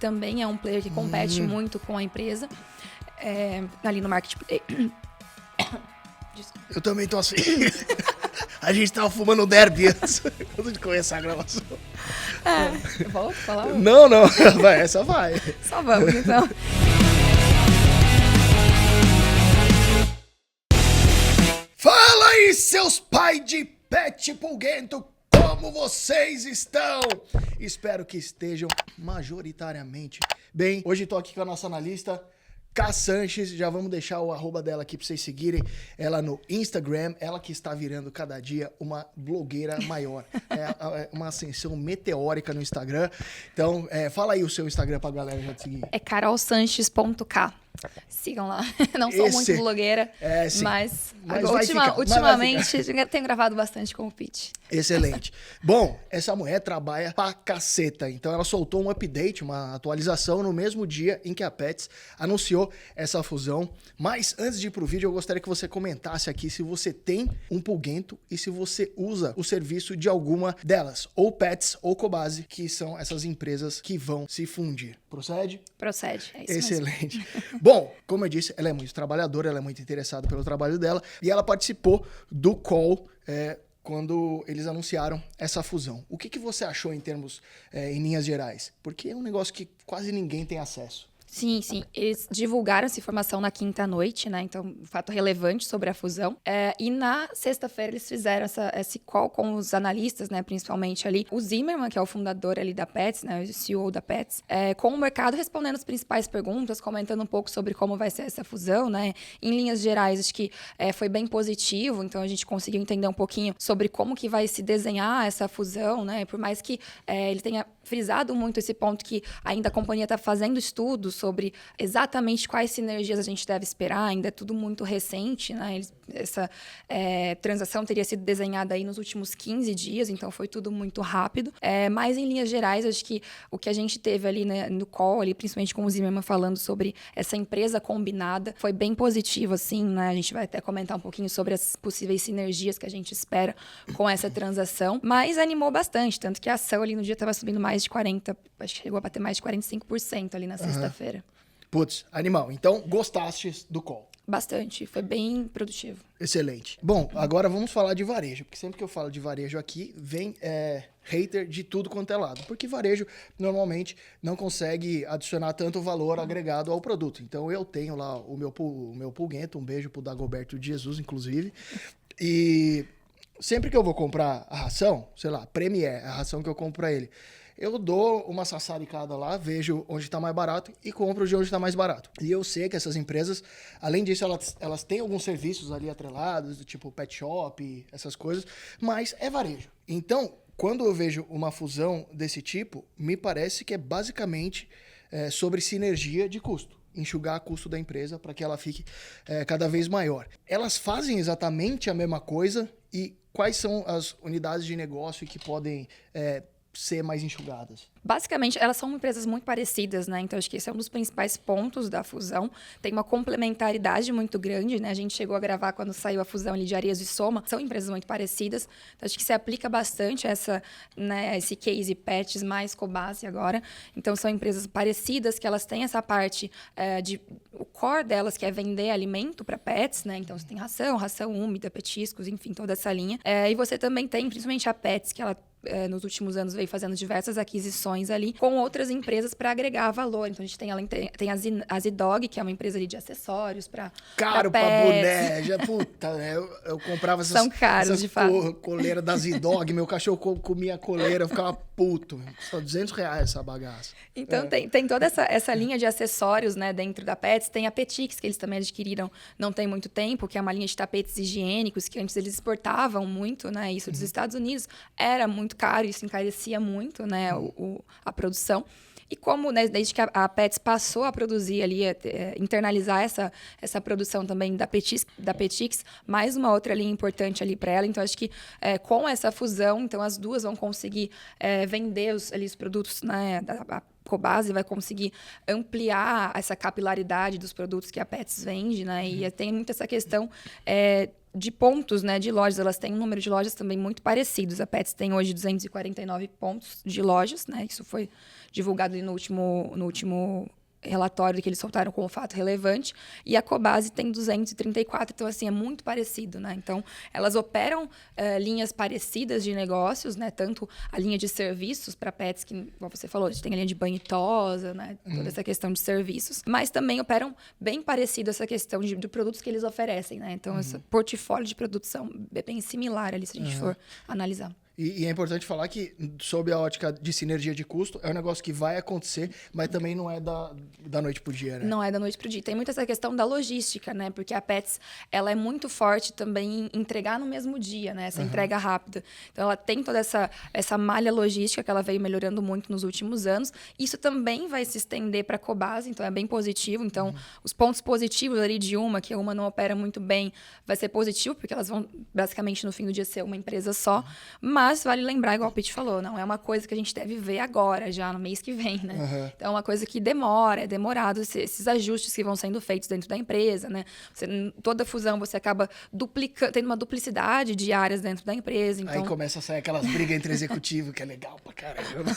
também é um player que compete muito com a empresa, ali no marketplace. Eu também tô assim. A gente tava fumando derby antes de começar a gravação. Volto a falar? Não, vai, essa vai. Só vamos, então. Fala aí, seus pais de pet pulguento, como vocês estão? Espero que estejam majoritariamente bem. Hoje tô aqui com a nossa analista, Ká Sanches. Já vamos deixar o arroba dela aqui pra vocês seguirem ela no Instagram. Ela que está virando cada dia uma blogueira maior. É uma ascensão meteórica no Instagram. Então, fala aí o seu Instagram pra galera já te seguir. É carolsanches.k. Sigam lá. Não sou muito blogueira, mas ultimamente tenho gravado bastante com o Pitch. Excelente. Bom, essa mulher trabalha pra caceta. Então ela soltou um update, uma atualização no mesmo dia em que a Petz anunciou essa fusão. Mas antes de ir pro vídeo, eu gostaria que você comentasse aqui se você tem um pulguento e se você usa o serviço de alguma delas, ou Petz ou Cobasi, que são essas empresas que vão se fundir. Procede? Procede, é isso Excelente. mesmo. Bom, como eu disse, ela é muito trabalhadora, ela é muito interessada pelo trabalho dela e ela participou do call quando eles anunciaram essa fusão. O que você achou em termos, em linhas gerais? Porque é um negócio que quase ninguém tem acesso. Sim. Eles divulgaram essa informação na quinta-noite, né? Então, um fato relevante sobre a fusão. E na sexta-feira eles fizeram esse call com os analistas, né? Principalmente ali o Zimmermann, que é o fundador ali da Petz, né? O CEO da Petz, com o mercado respondendo as principais perguntas, comentando um pouco sobre como vai ser essa fusão, né? Em linhas gerais, acho que foi bem positivo. Então, a gente conseguiu entender um pouquinho sobre como que vai se desenhar essa fusão, né? Por mais que ele tenha frisado muito esse ponto que ainda a companhia está fazendo estudos sobre exatamente quais sinergias a gente deve esperar, ainda é tudo muito recente, né? Essa transação teria sido desenhada aí nos últimos 15 dias, então foi tudo muito rápido. Mas, em linhas gerais, acho que o que a gente teve ali, né, no call, ali, principalmente com o Zimmermann falando sobre essa empresa combinada, foi bem positivo, assim, né? A gente vai até comentar um pouquinho sobre as possíveis sinergias que a gente espera com essa transação, mas animou bastante, tanto que a ação ali no dia estava subindo mais de 40%, acho que chegou a bater mais de 45% ali na sexta-feira. Putz, animal. Então, gostaste do call? Bastante, foi bem produtivo. Excelente. Bom, agora vamos falar de varejo, porque sempre que eu falo de varejo aqui, vem hater de tudo quanto é lado, porque varejo normalmente não consegue adicionar tanto valor agregado ao produto. Então eu tenho lá o meu pulguento, um beijo pro Dagoberto de Jesus, inclusive, e sempre que eu vou comprar a ração, sei lá, Premier, a ração que eu compro pra ele, eu dou uma sassaricada lá, vejo onde está mais barato e compro de onde está mais barato. E eu sei que essas empresas, além disso, elas têm alguns serviços ali atrelados, do tipo pet shop, essas coisas, mas é varejo. Então, quando eu vejo uma fusão desse tipo, me parece que é basicamente sobre sinergia de custo. Enxugar o custo da empresa para que ela fique cada vez maior. Elas fazem exatamente a mesma coisa e quais são as unidades de negócio que podem ser mais enxugadas? Basicamente, elas são empresas muito parecidas, né? Então, acho que esse é um dos principais pontos da fusão. Tem uma complementaridade muito grande, né? A gente chegou a gravar quando saiu a fusão ali de Areias e Soma. São empresas muito parecidas. Então, acho que se aplica bastante esse case Petz mais Cobasi agora. Então, são empresas parecidas, que elas têm essa parte o core delas, que é vender alimento para pets, né? Então, você tem ração úmida, petiscos, enfim, toda essa linha. E você também tem, principalmente a Petz, que ela nos últimos anos veio fazendo diversas aquisições ali com outras empresas para agregar valor. Então, a gente tem a Zidog, que é uma empresa ali de acessórios para caro para boné. Puta, eu comprava São caros, de fato. Coleira da Zidog, meu cachorro comia a coleira, eu ficava puto. Só R$200 essa bagaça. Então, tem toda essa linha de acessórios, né, dentro da Petz. Tem a Petix, que eles também adquiriram não tem muito tempo, que é uma linha de tapetes higiênicos, que antes eles exportavam muito, né, isso dos Estados Unidos. Era muito caro, isso encarecia muito, né, a produção. E como, né, desde que a Petz passou a produzir ali, internalizar essa produção também da Petix, mais uma outra linha importante ali para ela. Então, acho que com essa fusão, então as duas vão conseguir vender os produtos, né, da Cobasi, vai conseguir ampliar essa capilaridade dos produtos que a Petz vende, né? E tem muito essa questão de pontos, né, de lojas, elas têm um número de lojas também muito parecidos. A Petz tem hoje 249 pontos de lojas, né? Isso foi divulgado ali no último relatório que eles soltaram com o fato relevante, e a Cobasi tem 234, então, assim, é muito parecido, né? Então, elas operam linhas parecidas de negócios, né? Tanto a linha de serviços para pets, que, como você falou, a gente tem a linha de banho e tosa, né? Toda essa questão de serviços, mas também operam bem parecido essa questão de produtos que eles oferecem, né? Então, esse portfólio de produtos são bem similar ali, se a gente for analisar. E é importante falar que, sob a ótica de sinergia de custo, é um negócio que vai acontecer, mas também não é da noite pro dia, né? Não é da noite pro dia. Tem muito essa questão da logística, né? Porque a Petz, ela é muito forte também em entregar no mesmo dia, né? Essa entrega rápida. Então, ela tem toda essa malha logística que ela veio melhorando muito nos últimos anos. Isso também vai se estender para a Cobasi, então é bem positivo. Então, os pontos positivos ali de que uma não opera muito bem, vai ser positivo, porque elas vão, basicamente, no fim do dia, ser uma empresa só. Mas vale lembrar, igual o Pete falou, não é uma coisa que a gente deve ver agora, já no mês que vem, né? Então, é uma coisa que demora, é demorado esses ajustes que vão sendo feitos dentro da empresa, né? Toda fusão, você acaba tendo uma duplicidade de áreas dentro da empresa. Então... Aí começa a sair aquelas brigas entre executivos, que é legal pra caramba.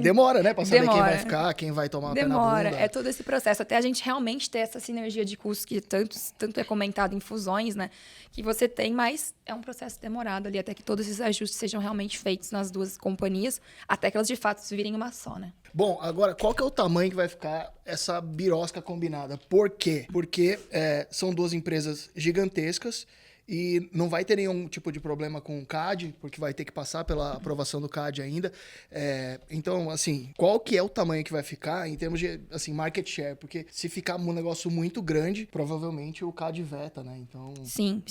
Demora, né? Pra saber quem vai ficar, quem vai tomar uma pé na bunda. É todo esse processo, até a gente realmente ter essa sinergia de custos que tanto é comentado em fusões, né? Que você tem, mas é um processo demorado ali, até que todos esses ajustes sejam realmente feitos nas duas companhias, até que elas de fato virem uma só, né? Bom, agora, qual que é o tamanho que vai ficar essa birosca combinada? Por quê? Porque são duas empresas gigantescas e não vai ter nenhum tipo de problema com o CAD, porque vai ter que passar pela aprovação do CAD ainda. Então, assim, qual que é o tamanho que vai ficar em termos de, assim, market share? Porque se ficar um negócio muito grande, provavelmente o CAD veta, né? Então... Sim.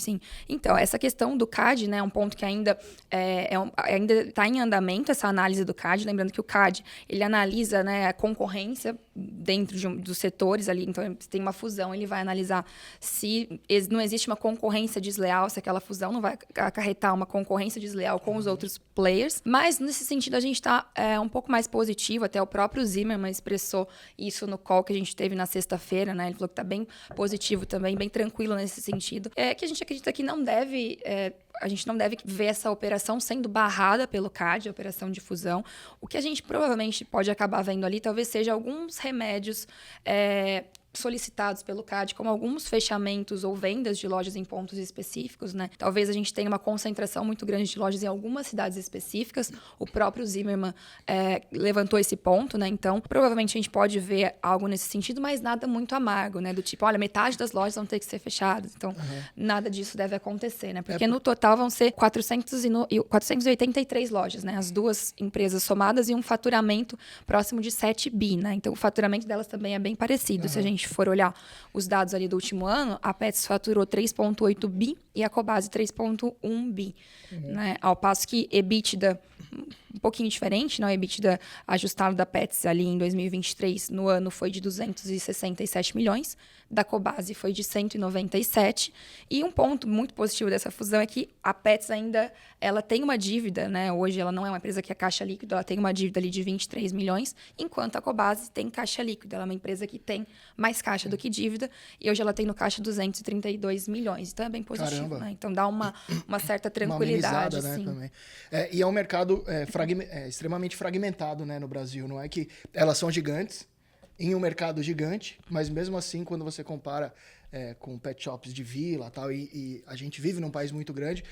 Então, essa questão do CAD, né, é um ponto que ainda está em andamento, essa análise do CAD. Lembrando que o CAD, ele analisa, né, a concorrência dentro dos setores ali. Então, se tem uma fusão, ele vai analisar se não existe uma concorrência desleal, se aquela fusão não vai acarretar uma concorrência desleal com os outros players. Mas, nesse sentido, a gente está um pouco mais positivo. Até o próprio Zimmermann expressou isso no call que a gente teve na sexta-feira, né? Ele falou que está bem positivo também, bem tranquilo nesse sentido. Que a gente acredita que a gente não deve ver essa operação sendo barrada pelo CAD, a operação de fusão. O que a gente provavelmente pode acabar vendo ali talvez seja alguns remédios solicitados pelo CAD, como alguns fechamentos ou vendas de lojas em pontos específicos, né? Talvez a gente tenha uma concentração muito grande de lojas em algumas cidades específicas. O próprio Zimmermann levantou esse ponto, né? Então, provavelmente a gente pode ver algo nesse sentido, mas nada muito amargo, né? Do tipo, olha, metade das lojas vão ter que ser fechadas. Então, nada disso deve acontecer, né? Porque no total vão ser 483 lojas, né? As duas empresas somadas e um faturamento próximo de 7 bi, né? Então, o faturamento delas também é bem parecido. Se a gente for olhar os dados ali do último ano, a Petz faturou 3,8 bi e a Cobasi 3,1 bi. Né? Ao passo que EBITDA, um pouquinho diferente, né? O EBITDA ajustado da Petz ali em 2023, no ano, foi de 267 milhões. Da Cobasi foi de 197. E um ponto muito positivo dessa fusão é que a Petz ainda ela tem uma dívida, né? Hoje ela não é uma empresa que é caixa líquido, ela tem uma dívida ali de 23 milhões, enquanto a Cobasi tem caixa líquido. Ela é uma empresa que tem mais caixa do que dívida, e hoje ela tem no caixa 232 milhões. Então é bem positivo, né? Então dá uma certa tranquilidade. Uma amenizada, né, também. E é um mercado extremamente fragmentado, né, no Brasil. Não é que elas são gigantes, em um mercado gigante, mas mesmo assim, quando você compara com pet shops de vila tal, e a gente vive num país muito grande,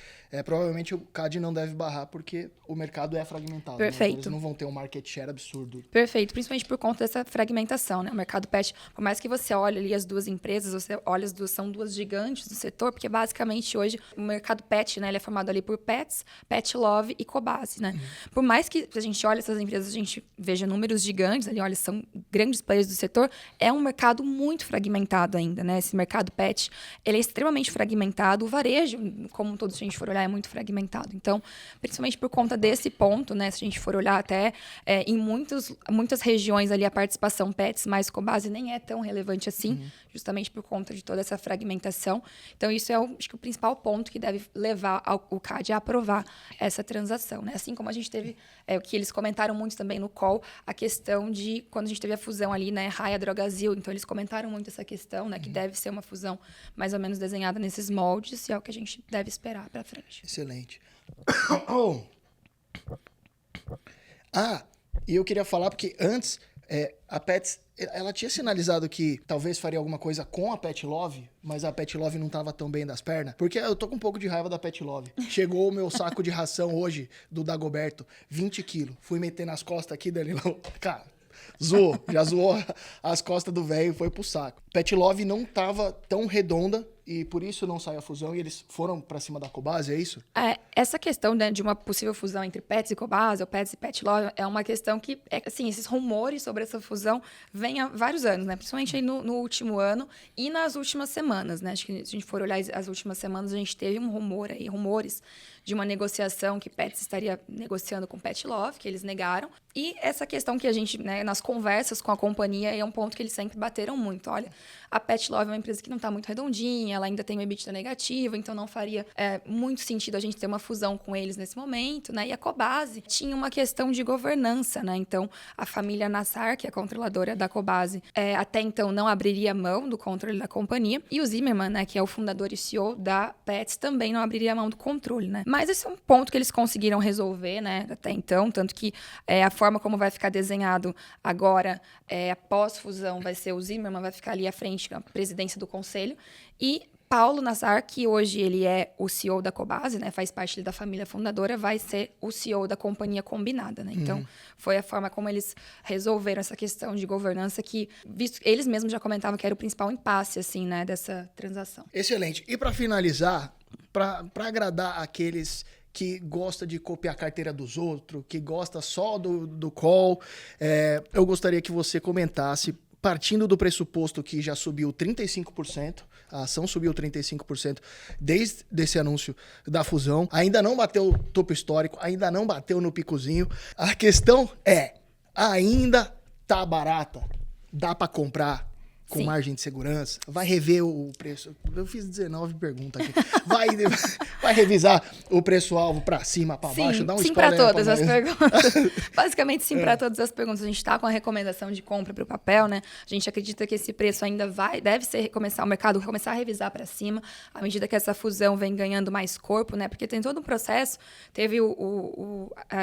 provavelmente o CAD não deve barrar porque o mercado é fragmentado. Perfeito. Né? Eles não vão ter um market share absurdo. Perfeito, principalmente por conta dessa fragmentação, né? O mercado pet, por mais que você olhe ali as duas empresas, você olha as duas, são duas gigantes do setor, porque basicamente hoje o mercado pet, né, ele é formado ali por Petz, Pet Love e Cobasi, né? Por mais que a gente olhe essas empresas, a gente veja números gigantes ali, olha, são grandes players do setor, é um mercado muito fragmentado ainda, né? Esse mercado pet, ele é extremamente fragmentado, o varejo, como todos a gente for olhar, é muito fragmentado. Então, principalmente por conta desse ponto, né? Se a gente for olhar até em muitas regiões ali a participação Petz mais Cobasi nem é tão relevante assim, justamente por conta de toda essa fragmentação. Então, isso é acho que o principal ponto que deve levar o CAD a aprovar essa transação, né? Assim como a gente teve, o que eles comentaram muito também no call, a questão de quando a gente teve a fusão ali, né, Raia Drogasil, então eles comentaram muito essa questão, né, que deve ser uma fusão mais ou menos desenhada nesses moldes, e é o que a gente deve esperar para frente. Excelente. E eu queria falar, porque antes a Pets, ela tinha sinalizado que talvez faria alguma coisa com a Pet Love, mas a Pet Love não tava tão bem das pernas, porque eu tô com um pouco de raiva da Pet Love. Chegou o meu saco de ração hoje, do Dagoberto, 20 quilos. Fui meter nas costas aqui, Danilão. Cara, já zoou as costas do velho e foi pro saco. Pet Love não tava tão redonda e por isso não saiu a fusão e eles foram pra cima da Cobasi, é isso? Essa questão, né, de uma possível fusão entre Pets e Cobasi, ou Pets e Pet Love, é uma questão que, assim, esses rumores sobre essa fusão vêm há vários anos, né? Principalmente aí no último ano e nas últimas semanas, né? Acho que se a gente for olhar as últimas semanas, a gente teve rumores de uma negociação que Pets estaria negociando com Pet Love, que eles negaram. E essa questão que a gente, né, nas conversas com a companhia, é um ponto que eles sempre bateram muito. Olha, a Pet Love é uma empresa que não está muito redondinha, ela ainda tem um EBITDA negativo, então não faria muito sentido a gente ter uma fusão com eles nesse momento, né? E a Cobasi tinha uma questão de governança, né? Então, a família Nassar, que é a controladora da Cobasi, até então não abriria mão do controle da companhia. E o Zimmermann, né, que é o fundador e CEO da Pets, também não abriria mão do controle, né? Mas esse é um ponto que eles conseguiram resolver, né, até então, tanto que a forma como vai ficar desenhado agora, após fusão, vai ser o Zimmermann, vai ficar ali à frente da presidência do conselho, e Paulo Nassar, que hoje ele é o CEO da Cobasi, né, faz parte da família fundadora, vai ser o CEO da companhia combinada, né? Então, foi a forma como eles resolveram essa questão de governança que, eles mesmos já comentavam que era o principal impasse, assim, né, dessa transação. Excelente. E para finalizar, para agradar aqueles que gosta de copiar a carteira dos outros, que gosta só do call, eu gostaria que você comentasse, partindo do pressuposto que já subiu 35%, a ação subiu 35% desde esse anúncio da fusão, ainda não bateu o topo histórico, ainda não bateu no picozinho. A questão ainda tá barata? Dá para comprar com Sim. margem de segurança? Vai rever o preço? Eu fiz 19 perguntas aqui. Vai revisar o preço-alvo para cima, para baixo? Dá um sim spoiler para todas as perguntas. Basicamente, sim para todas as perguntas. A gente está com a recomendação de compra para o papel, né? A gente acredita que esse preço ainda deve ser o mercado começar a revisar para cima, à medida que essa fusão vem ganhando mais corpo, né? Porque tem todo um processo. Teve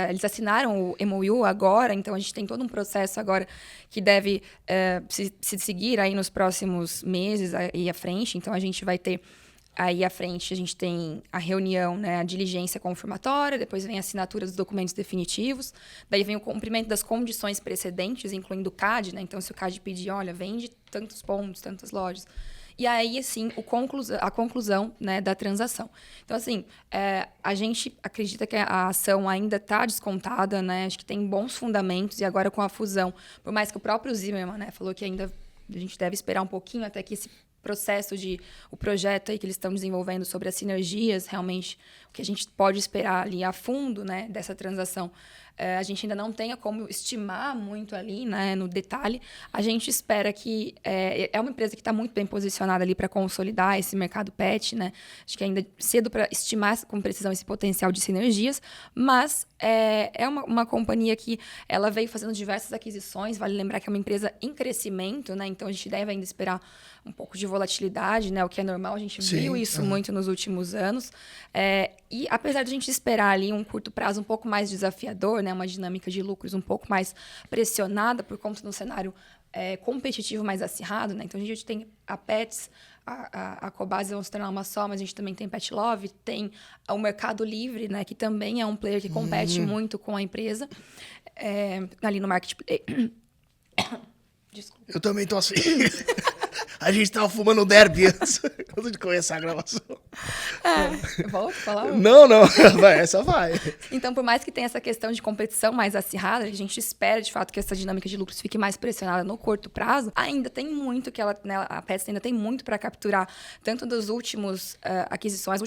eles assinaram o MOU agora, então a gente tem todo um processo agora que deve se seguir aí nos próximos meses aí à frente. Então, a gente vai ter aí à frente, a gente tem a reunião, né, a diligência confirmatória, depois vem a assinatura dos documentos definitivos, daí vem o cumprimento das condições precedentes, incluindo o CAD, né? Então, se o CAD pedir, olha, vende tantos pontos, tantas lojas. E aí, assim, a conclusão, né, da transação. Então, assim, a gente acredita que a ação ainda está descontada, né? Acho que tem bons fundamentos, e agora com a fusão, por mais que o próprio Zimmermann, né, falou que ainda a gente deve esperar um pouquinho até que esse processo o projeto aí que eles estão desenvolvendo sobre as sinergias, realmente, o que a gente pode esperar ali a fundo, né, dessa transação, a gente ainda não tenha como estimar muito ali, né, no detalhe. A gente espera que é uma empresa que está muito bem posicionada ali para consolidar esse mercado pet, né? Acho que ainda é cedo para estimar com precisão esse potencial de sinergias, mas é uma companhia que ela veio fazendo diversas aquisições. Vale lembrar que é uma empresa em crescimento, né? Então a gente deve ainda esperar um pouco de volatilidade, né? O que é normal, a gente viu isso muito nos últimos anos. E apesar de a gente esperar ali um curto prazo um pouco mais desafiador, né? Uma dinâmica de lucros um pouco mais pressionada por conta de um cenário competitivo mais acirrado, né? Então a gente tem a Pets, a Cobasi vão se tornar uma só, mas a gente também tem Pet Love, tem o Mercado Livre, né? Que também é um player que compete muito com a empresa ali no marketplace. Desculpa. Eu também tô assim. A gente tava fumando derby antes de começar a gravação. Volto a falar? Não. Essa vai. Então, por mais que tenha essa questão de competição mais acirrada, a gente espera, de fato, que essa dinâmica de lucros fique mais pressionada no curto prazo. Ainda tem muito que a Pets ainda tem muito para capturar, tanto das últimas aquisições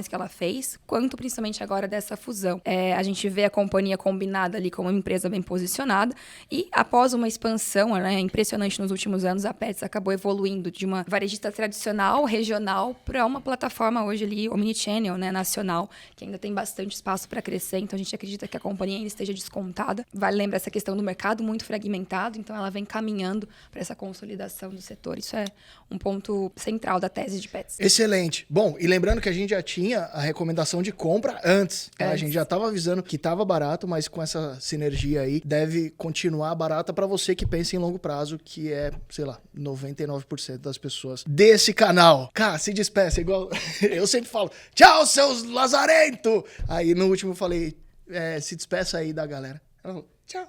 que ela fez, quanto principalmente agora dessa fusão. A gente vê a companhia combinada ali como uma empresa bem posicionada e, após uma expansão, né, impressionante nos últimos anos, a Pets acabou evoluindo de uma varejista tradicional, regional, para uma plataforma hoje hoje ali omnichannel, né, nacional, que ainda tem bastante espaço para crescer, então a gente acredita que a companhia ainda esteja descontada. Vale lembrar essa questão do mercado muito fragmentado, então ela vem caminhando para essa consolidação do setor. Isso é um ponto central da tese de Petz. Excelente. Bom, e lembrando que a gente já tinha a recomendação de compra antes. Tá? A gente já estava avisando que estava barato, mas com essa sinergia aí, deve continuar barata para você que pensa em longo prazo, que é, sei lá, 99% das pessoas desse canal. Cara, se despeça, igual eu sempre falo, tchau, seus lazarento! Aí no último eu falei, se despeça aí da galera. Ela falou, tchau.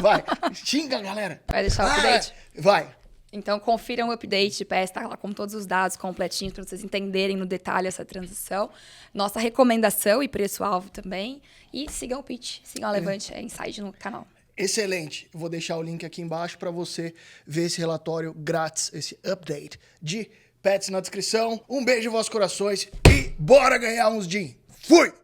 Vai, xinga a galera. Vai deixar o update? Vai. Então, confiram o update de PES, tá lá com todos os dados completinhos para vocês entenderem no detalhe essa transição. Nossa recomendação e preço-alvo também. E sigam o pitch, sigam a Levante Inside no canal. Excelente. Eu vou deixar o link aqui embaixo para você ver esse relatório grátis, esse update de Petz na descrição. Um beijo em vossos corações e bora ganhar uns DIN. Fui!